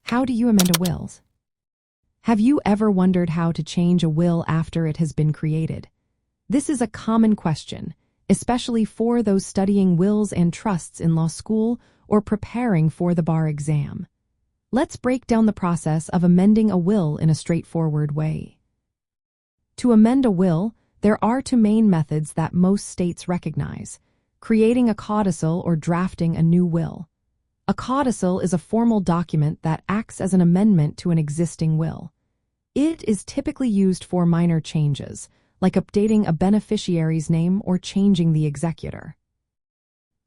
How do you amend a will? Have you ever wondered how to change a will after it has been created? This is a common question, especially for those studying wills and trusts in law school or preparing for the bar exam. Let's break down the process of amending a will in a straightforward way. To amend a will, there are two main methods that most states recognize: creating a codicil or drafting a new will. A codicil is a formal document that acts as an amendment to an existing will. It is typically used for minor changes, like updating a beneficiary's name or changing the executor.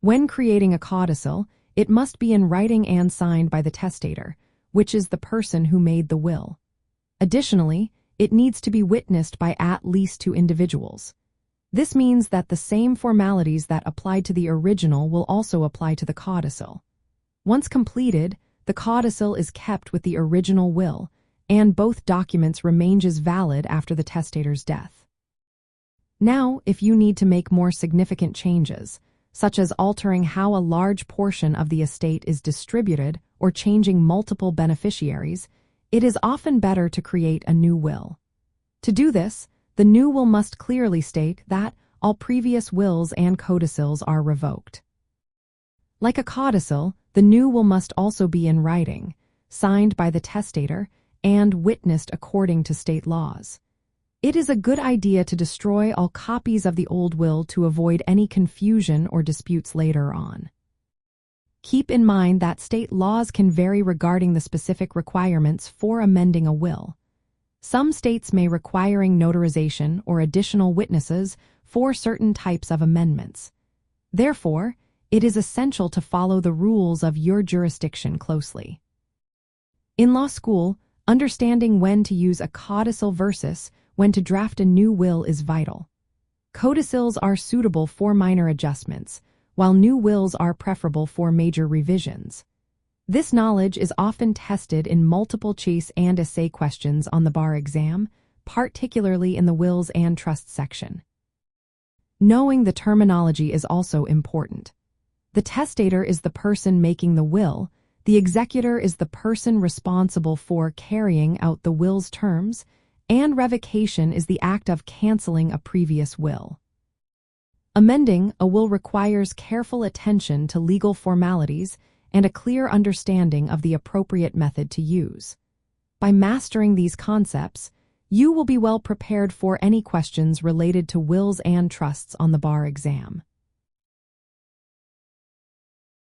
When creating a codicil, it must be in writing and signed by the testator, which is the person who made the will. Additionally, it needs to be witnessed by at least two individuals. This means that the same formalities that applied to the original will also apply to the codicil. Once completed, the codicil is kept with the original will, and both documents remain as valid after the testator's death. Now, if you need to make more significant changes, such as altering how a large portion of the estate is distributed or changing multiple beneficiaries, it is often better to create a new will. To do this, the new will must clearly state that all previous wills and codicils are revoked. Like a codicil, the new will must also be in writing, signed by the testator, and witnessed according to state laws. It is a good idea to destroy all copies of the old will to avoid any confusion or disputes later on. Keep in mind that state laws can vary regarding the specific requirements for amending a will. Some states may requiring notarization or additional witnesses for certain types of amendments. Therefore, it is essential to follow the rules of your jurisdiction closely. In law school, understanding when to use a codicil versus when to draft a new will is vital. Codicils are suitable for minor adjustments, while new wills are preferable for major revisions. This knowledge is often tested in multiple choice and essay questions on the bar exam, particularly in the wills and trusts section. Knowing the terminology is also important. The testator is the person making the will. The executor is the person responsible for carrying out the will's terms, and revocation is the act of canceling a previous will. Amending a will requires careful attention to legal formalities and a clear understanding of the appropriate method to use. By mastering these concepts, you will be well prepared for any questions related to wills and trusts on the bar exam.